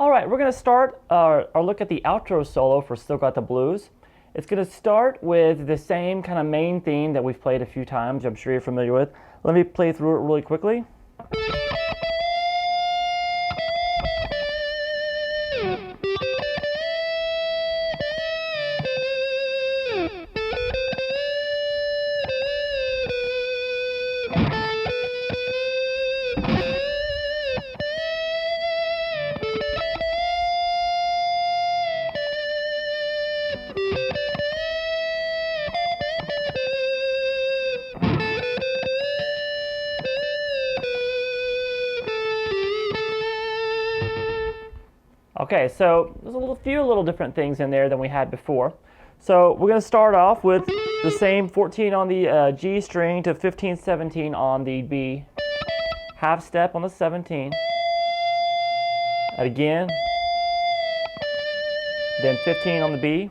All right, we're going to start our look at the outro solo for Still Got the Blues. It's going to start with the same kind of main theme that we've played a few times, I'm sure you're familiar with. Let me play through it really quickly. Okay, so there's a few little different things in there than we had before. So we're going to start off with the same 14 on the G string to 15, 17 on the B. Half step on the 17. And again. Then 15 on the B.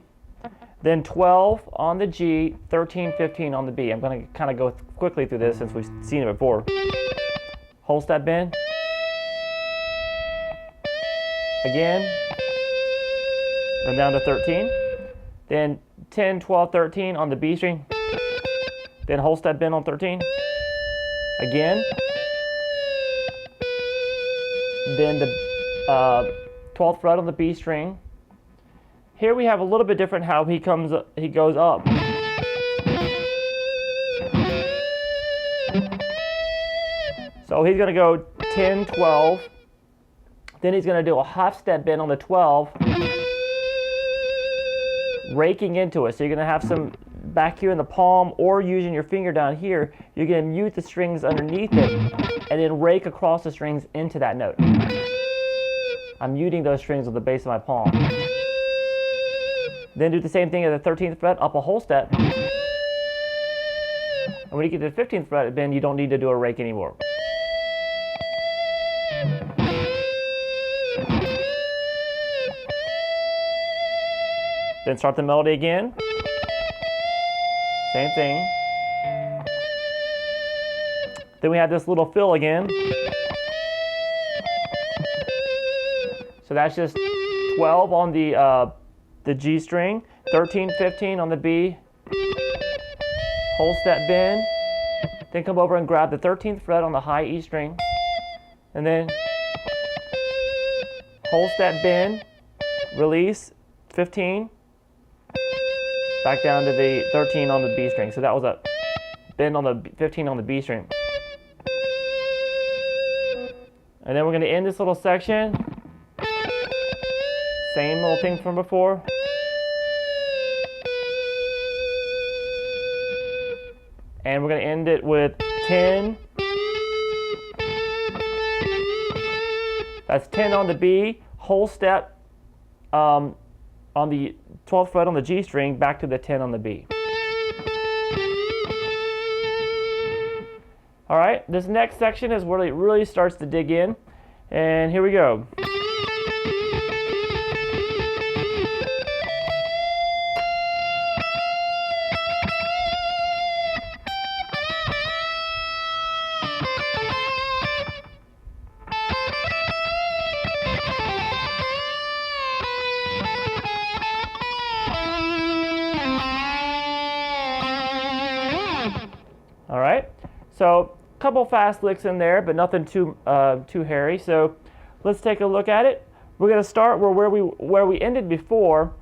Then 12 on the G, 13, 15 on the B. I'm going to kind of go quickly through this since we've seen it before. Whole step bend. Again, then down to 13, then 10, 12, 13 on the B string, then whole step bend on 13, again, then the 12th fret on the B string. Here we have a little bit different how he goes up. So he's going to go 10, 12. Then he's going to do a half step bend on the 12, raking into it. So you're going to have some back here in the palm or using your finger down here. You're going to mute the strings underneath it and then rake across the strings into that note. I'm muting those strings with the base of my palm. Then do the same thing at the 13th fret, up a whole step. And when you get to the 15th fret bend, you don't need to do a rake anymore. Then start the melody again. Same thing. Then we have this little fill again. So that's just 12 on the G string, 13, 15 on the B, whole step bend. Then come over and grab the 13th fret on the high E string, and then whole step bend, release, 15. Back down to the 13 on the B string. So that was a bend on the 15 on the B string. And then we're going to end this little section. Same little thing from before. And we're going to end it with 10. That's 10 on the B, whole step on the 12th fret on the G string, back to the 10 on the B. All right, this next section is where it really starts to dig in, and here we go. All right, so a couple fast licks in there, but nothing too hairy. So let's take a look at it. We're going to start where we ended before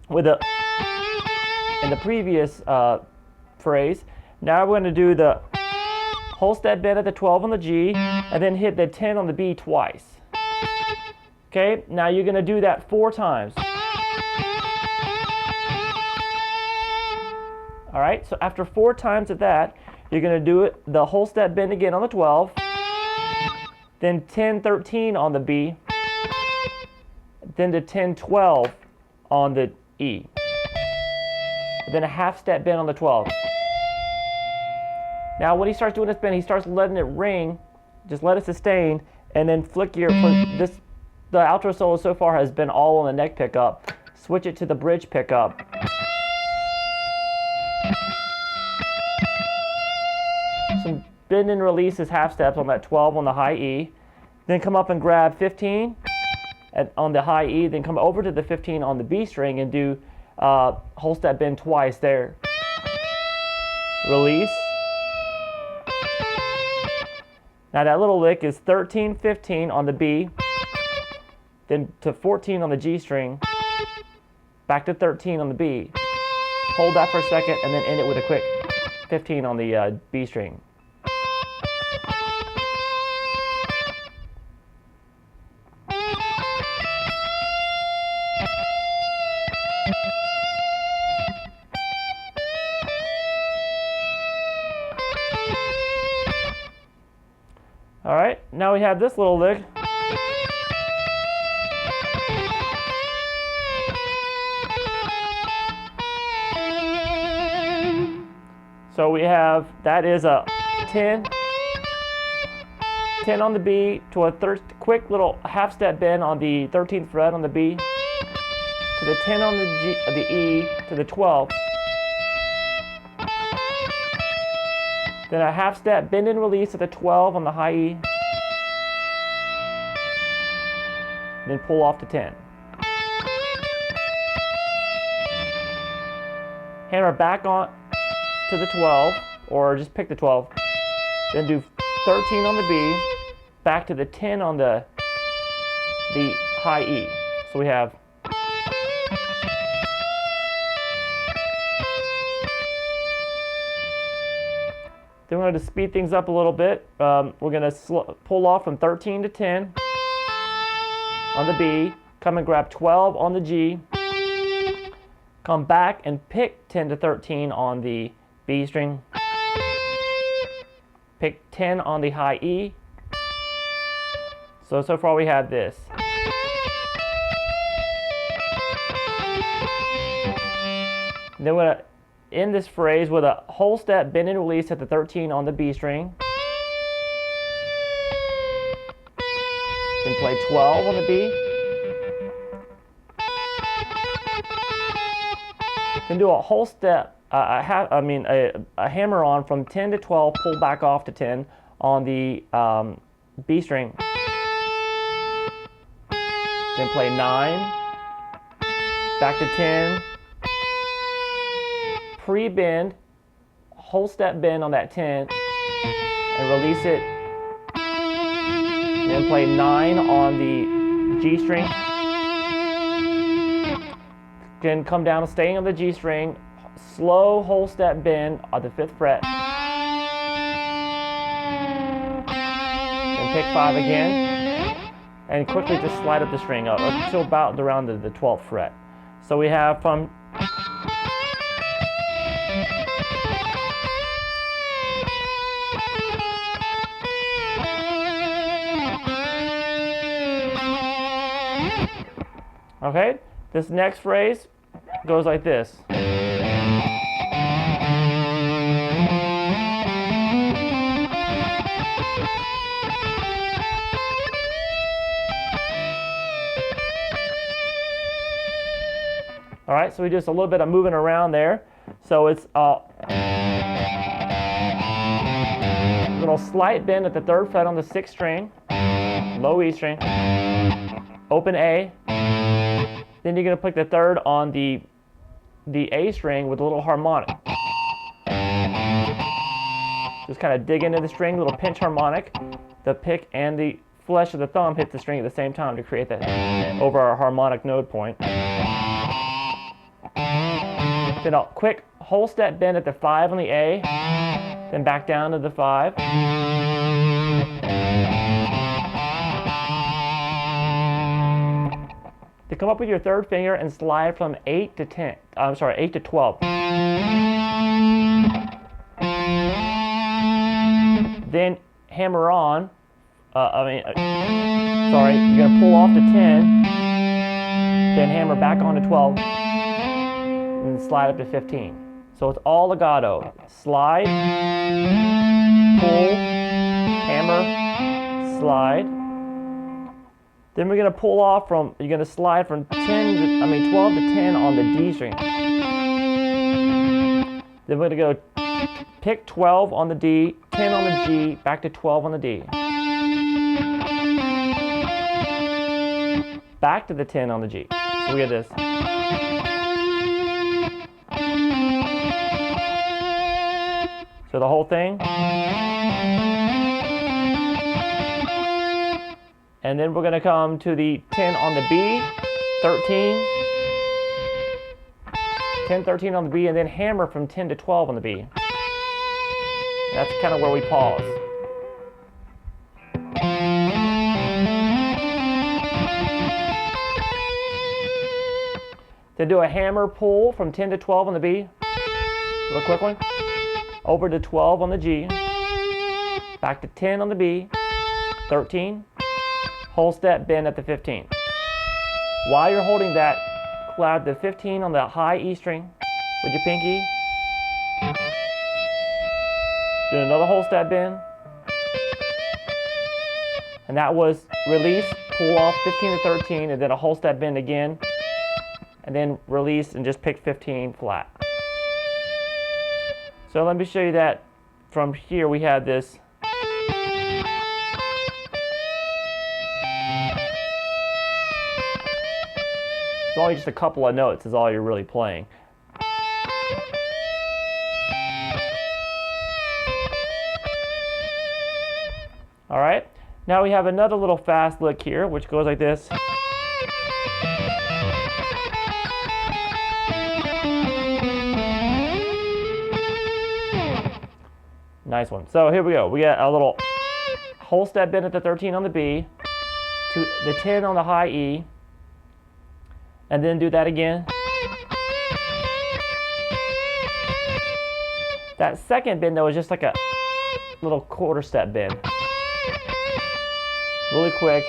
with in the previous phrase. Now we're going to do the whole step bend at the 12 on the G, and then hit the 10 on the B twice. Okay, now you're going to do that 4 times. All right, so after 4 times of that, you're going to do it the whole step bend again on the 12, then 10, 13 on the B, then the 10, 12 on the E, then a half step bend on the 12. Now when he starts doing this bend, he starts letting it ring, just let it sustain, and then flick your, the outro solo so far has been all on the neck pickup. Switch it to the bridge pickup. Some bend and release is half steps on that 12 on the high E. Then come up and grab 15 on the high E, then come over to the 15 on the B string and do whole step bend twice there. Release. Now that little lick is 13, 15 on the B, then to 14 on the G string, back to 13 on the B. Hold that for a second and then end it with a quick 15 on the B string. All right, now we have this little lick. So we have, that is a 10 on the B to a quick little half step bend on the 13th fret on the B, to the 10 on the E, to the 12. Then a half step bend and release at the 12 on the high E. Then pull off to 10. Hammer back on to the 12, or just pick the 12. Then do 13 on the B, back to the 10 on the high E. So we have then we're going to speed things up a little bit. We're going to pull off from 13 to 10 on the B, come and grab 12 on the G, come back and pick 10 to 13 on the B string, pick 10 on the high E. So far we have this. Then we're going to end this phrase with a whole step bend and release at the 13 on the B string. Then play 12 on the B. Then do a whole step, a hammer on from 10 to 12, pull back off to 10 on the B string. Then play 9, back to 10, pre-bend, whole step bend on that 10, and release it. And then play 9 on the G string. Then come down, staying on the G string, slow whole step bend on the 5th fret. Then pick 5 again, and quickly just slide up the string up until about around the 12th fret. So we have from okay, this next phrase goes like this. All right, so we do just a little bit of moving around there. So it's a little slight bend at the 3rd fret on the 6th string, low E string, open A. Then you're going to pick the 3rd on the A string with a little harmonic. Just kind of dig into the string, little pinch harmonic. The pick and the flesh of the thumb hit the string at the same time to create that over our harmonic node point. Then a quick whole step bend at the 5 on the A, then back down to the 5. To come up with your 3rd finger and slide from 8 to 10. I'm sorry, 8 to 12. Then hammer on. You're gonna pull off to 10. Then hammer back on to 12, and slide up to 15. So it's all legato. Slide, pull, hammer, slide. Then we're going to pull off from, you're going to slide from 12 to 10 on the D string. Then we're going to go pick 12 on the D, 10 on the G, back to 12 on the D. back to the 10 on the G. So we get this. So the whole thing. And then we're going to come to the 10 on the B, 13, 10, 13 on the B, and then hammer from 10 to 12 on the B. That's kind of where we pause. Then do a hammer pull from 10 to 12 on the B. A little quick one. Over to 12 on the G. Back to 10 on the B. 13. Whole step bend at the 15. While you're holding that, cloud the 15 on the high E string with your pinky. Do another whole step bend. And that was release, pull off 15 to 13, and then a whole step bend again. And then release and just pick 15 flat. So let me show you that from here. We have this. It's only just a couple of notes is all you're really playing. All right, now we have another little fast lick here, which goes like this. Nice one. So here we go. We got a little whole step bend at the 13 on the B, to the 10 on the high E, and then do that again. That second bend though is just like a little quarter step bend. Really quick.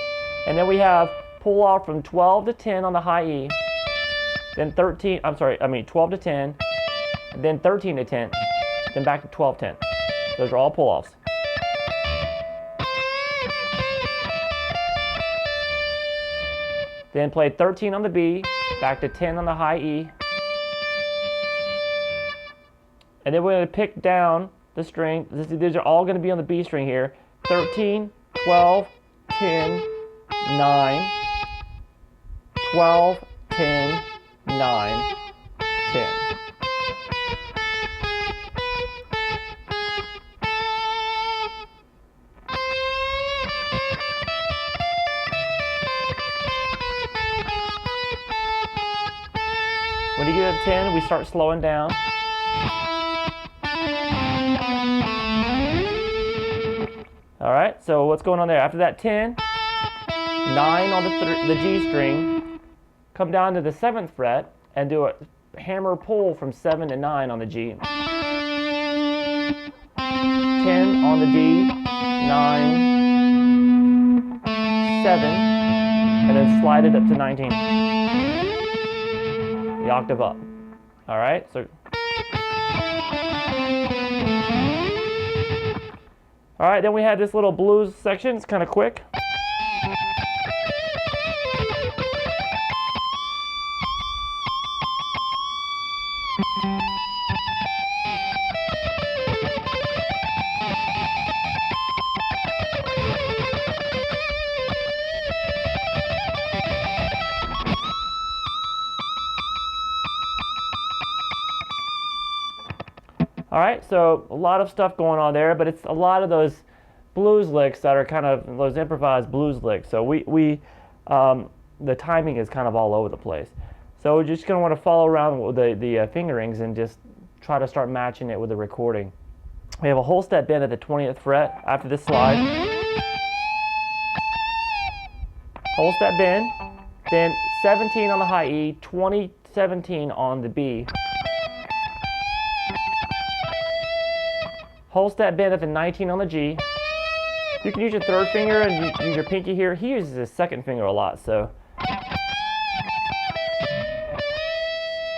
And then we have pull off from 12 to 10 on the high E, then 12 to 10, and then 13 to 10, then back to 12, 10. Those are all pull-offs. Then play 13 on the B, back to 10 on the high E. And then we're going to pick down the string. These are all going to be on the B string here. 13, 12, 10, 9, 12, 10, 9, 10. When you get to 10, we start slowing down. All right, so what's going on there? After that 10, 9 on the G string, come down to the 7th fret and do a hammer pull from 7 to 9 on the G. 10 on the D, 9, 7, and then slide it up to 19. The octave up. All right, so. All right, then we have this little blues section. It's kind of quick. All right, so a lot of stuff going on there, but it's a lot of those blues licks that are kind of those improvised blues licks. So the timing is kind of all over the place. So we're just going to want to follow around with the fingerings and just try to start matching it with the recording. We have a whole step bend at the 20th fret after this slide. Whole step bend, then 17 on the high E, 20, 17 on the B. Whole step bend at the 19 on the G. You can use your third finger and use your pinky here. He uses his second finger a lot, so.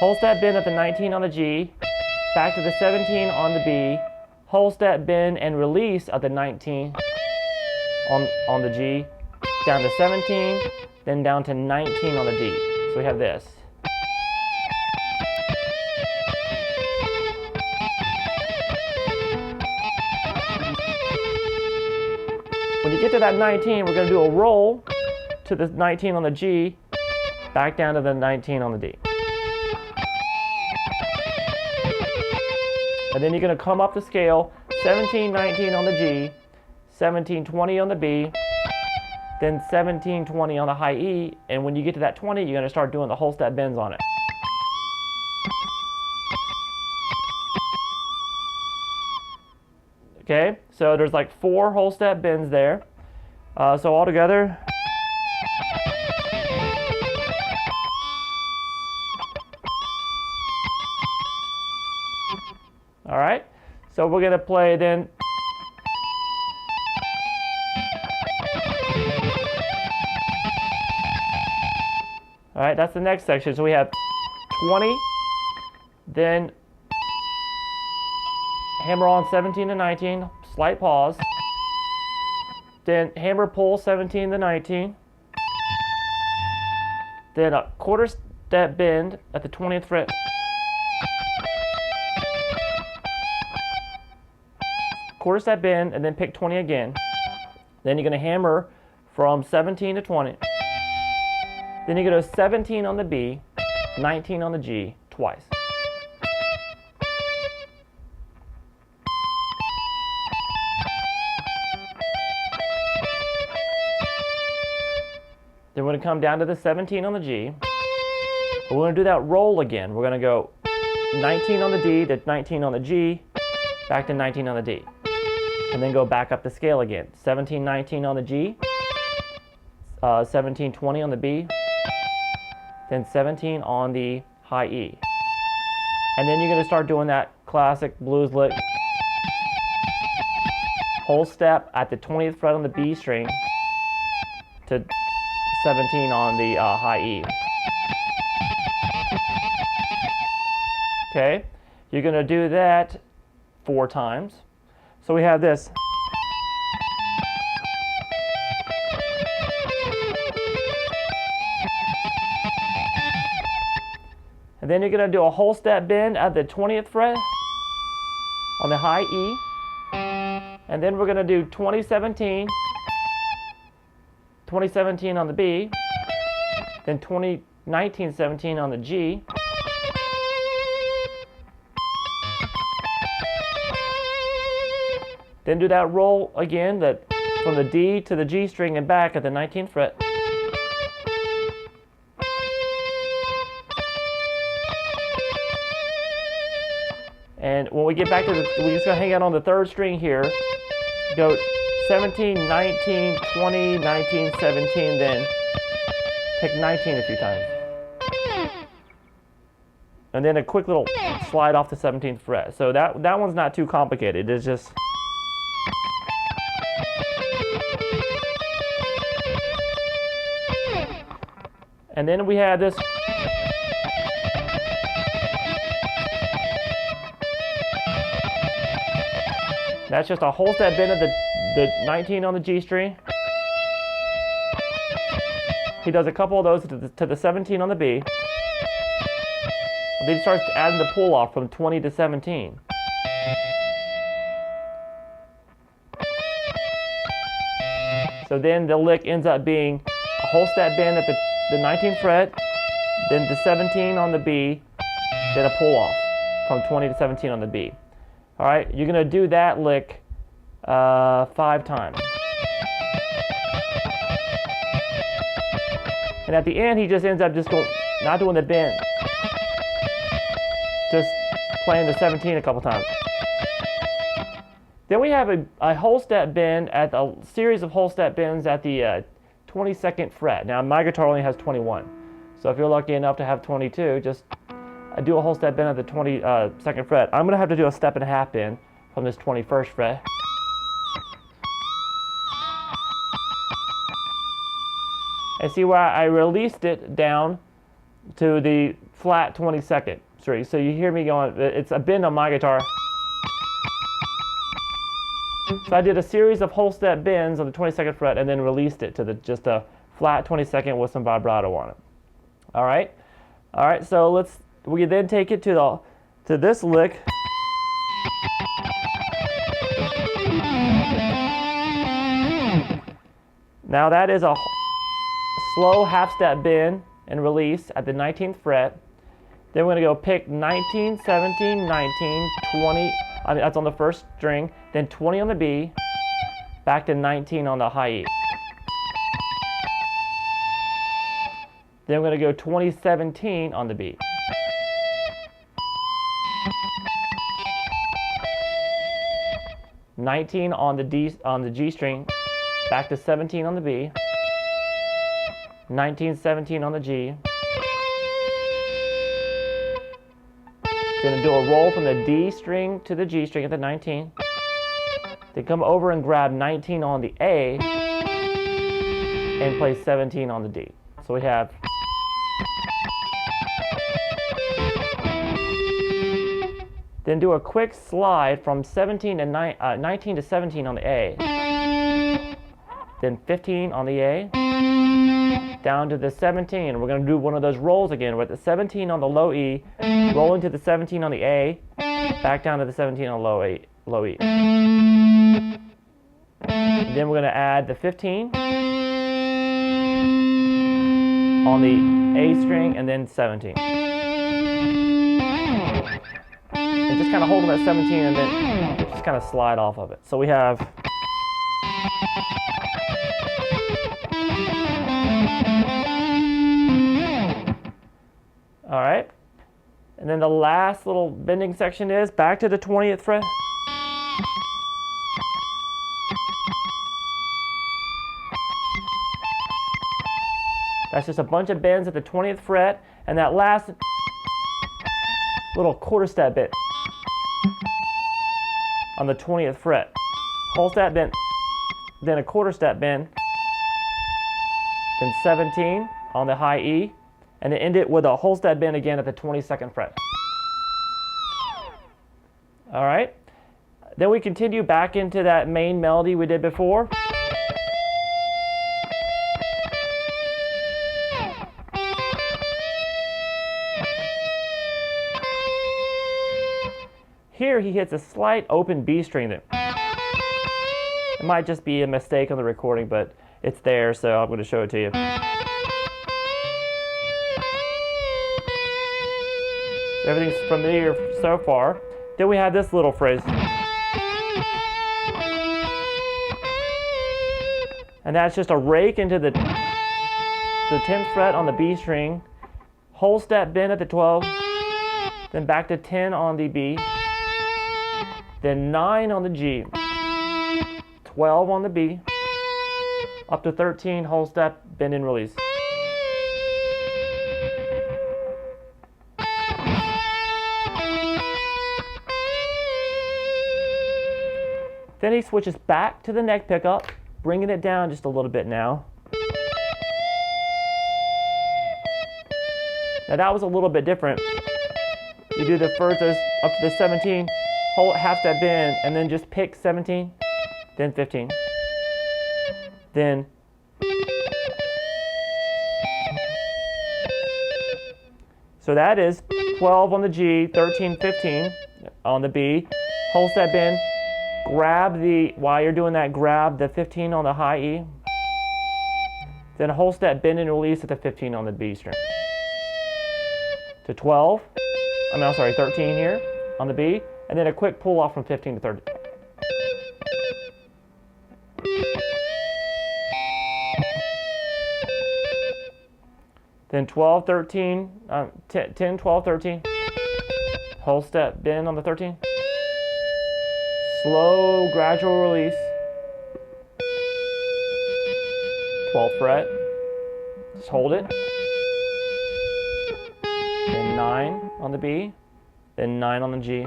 Whole step bend at the 19 on the G, back to the 17 on the B, whole step bend and release at the 19 on the G, down to 17, then down to 19 on the D. So we have this. When you get to that 19, we're going to do a roll to the 19 on the G, back down to the 19 on the D. And then you're going to come up the scale, 17, 19 on the G, 17, 20 on the B, then 17, 20 on the high E, and when you get to that 20, you're going to start doing the whole step bends on it. Okay, so there's like 4 whole step bends there. So all together. All right, so we're going to play then. All right, that's the next section. So we have 20, then hammer on 17 to 19, slight pause, then hammer pull 17 to 19, then a quarter step bend at the 20th fret, quarter step bend, and then pick 20 again. Then you're going to hammer from 17 to 20. Then you go to 17 on the B, 19 on the G, twice. Then we're going to come down to the 17 on the G. We're going to do that roll again. We're going to go 19 on the D to 19 on the G, back to 19 on the D. And then go back up the scale again. 17, 19 on the G, 17, 20 on the B, then 17 on the high E. And then you're going to start doing that classic blues lick. Whole step at the 20th fret on the B string to 17 on the high E. Okay, you're going to do that 4 times. So we have this. And then you're going to do a whole step bend at the 20th fret on the high E. And then we're going to do 2017, 2017 on the B, then 19, 17 on the G. Then do that roll again, that from the D to the G string and back at the 19th fret. And when we get back to we're just going to hang out on the 3rd string here. Go 17, 19, 20, 19, 17, then pick 19 a few times. And then a quick little slide off the 17th fret. So that one's not too complicated. It's just... And then we have this. That's just a whole step bend of the 19 on the G string. He does a couple of those to the 17 on the B. Then he starts adding the pull off from 20 to 17. So then the lick ends up being a whole step bend at the 19th fret, then the 17 on the B, then a pull off from 20 to 17 on the B. All right, you're going to do that lick 5 times. And at the end, he just ends up just going, not doing the bend, just playing the 17 a couple times. Then we have a whole step bend at a series of whole step bends at the 22nd fret. Now my guitar only has 21, so if you're lucky enough to have 22, just do a whole step bend at the 22nd fret. I'm going to have to do a step and a half bend from this 21st fret. And see where I released it down to the flat 22nd string. So you hear me going, it's a bend on my guitar. So I did a series of whole step bends on the 22nd fret and then released it to just a flat 22nd with some vibrato on it. All right, so we then take it to this lick. Now that is a slow half step bend and release at the 19th fret. Then we're going to go pick 19, 17, 19, 20, that's on the first string, then 20 on the B, back to 19 on the high E. Then we're going to go 20, 17 on the B. (19) on the G string, back to 17 on the B, 19, 17 on the G. Then do a roll from the D string to the G string at the 19. Then come over and grab 19 on the A and play 17 on the D. So we have then do a quick slide from 19 to 17 on the A, then 15 on the A, down to the 17. We're going to do one of those rolls again with the 17 on the low E, rolling to the 17 on the A, back down to the 17 on the low E. And then we're going to add the 15 on the A string and then 17. And just kind of hold them at 17 and then just kind of slide off of it. So we have all right. And then the last little bending section is back to the 20th fret. That's just a bunch of bends at the 20th fret, and that last little quarter step bit on the 20th fret. Whole step bend, then a quarter step bend, then 17 on the high E, and then end it with a whole step bend again at the 22nd fret. All right. Then we continue back into that main melody we did before. Here he hits a slight open B string there. It might just be a mistake on the recording, but it's there, so I'm going to show it to you. Everything's familiar so far. Then we have this little phrase. And that's just a rake into the 10th fret on the B string, whole step bend at the 12, then back to 10 on the B, then 9 on the G, 12 on the B, up to 13, whole step, bend and release. Then he switches back to the neck pickup, bringing it down just a little bit now. Now that was a little bit different. You do the furthest up to the 17, hold half step bend, and then just pick 17, then 15. Then so that is 12 on the G, 13, 15 on the B, whole step bend. While you're doing that, grab the 15 on the high E, then a whole step bend and release at the 15 on the B string. To 13 here on the B, and then a quick pull off from 15 to 30. Then 12, 13, 10, 12, 13, whole step bend on the 13. Slow, gradual release. 12th fret. Just hold it. Then 9 on the B. Then 9 on the G.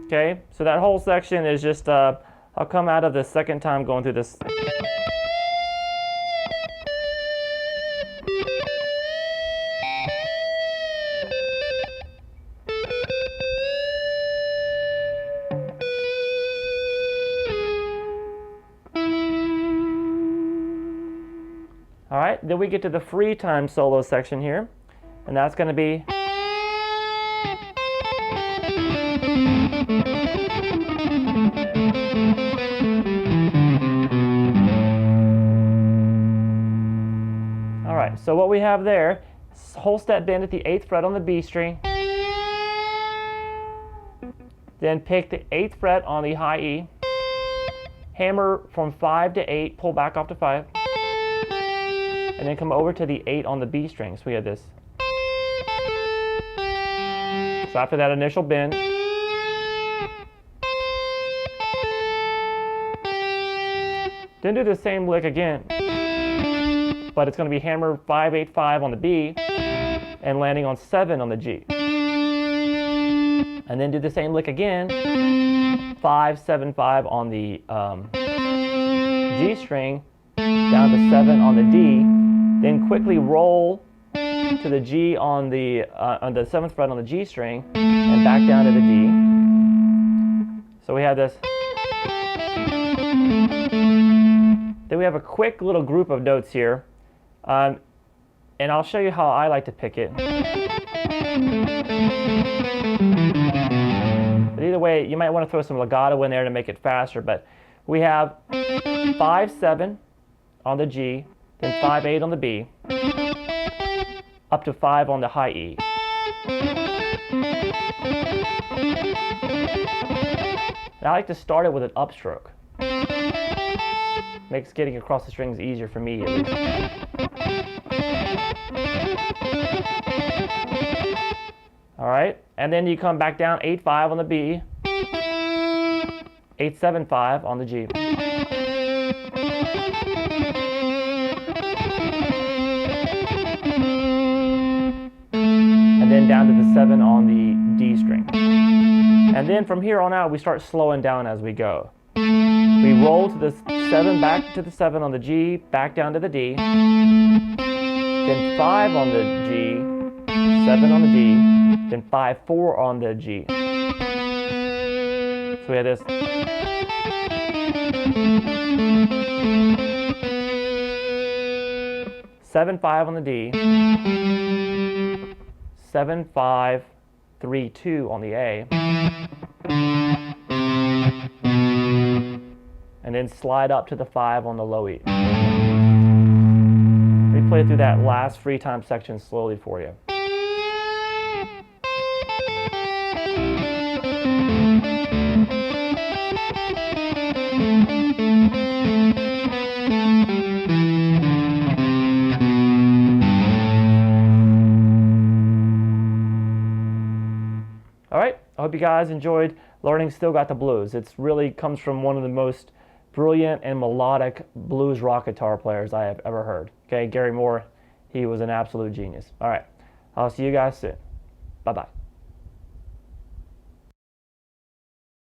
Okay, so that whole section is just, I'll come out of the second time going through this. All right, then we get to the free time solo section here, and that's going to be So what we have there, whole step bend at the 8th fret on the B string, then pick the 8th fret on the high E, hammer from 5 to 8, pull back off to 5, and then come over to the 8 on the B string. So we have this. So after that initial bend, then do the same lick again, but it's going to be hammer 5, 8, 5 on the B and landing on 7 on the G. And then do the same lick again, 5, 7, 5 on the G string, down to 7 on the D, then quickly roll to the G on the 7th fret on the G string, and back down to the D. So we have this. Then we have a quick little group of notes here, and I'll show you how I like to pick it. But either way, you might want to throw some legato in there to make it faster, but we have 5, 7 on the G, then 5, 8 on the B, up to 5 on the high E. And I like to start it with an upstroke. Makes getting across the strings easier for me, at least. All right, and then you come back down 8, 5 on the B, 8, 7, 5 on the G. And then down to the 7 on the D string. And then from here on out, we start slowing down as we go. We roll to the 7, back to the 7 on the G, back down to the D, then 5 on the G, 7 on the D, then 5, 4 on the G. So we have this. Seven, 5 on the D, 7, 5, 3, 2 on the A, and then slide up to the 5 on the low E. Let me play through that last free time section slowly for you. All right, I hope you guys enjoyed learning Still Got the Blues. It really comes from one of the most brilliant and melodic blues rock guitar players I have ever heard. Okay, Gary Moore, he was an absolute genius. All right, I'll see you guys soon. Bye-bye.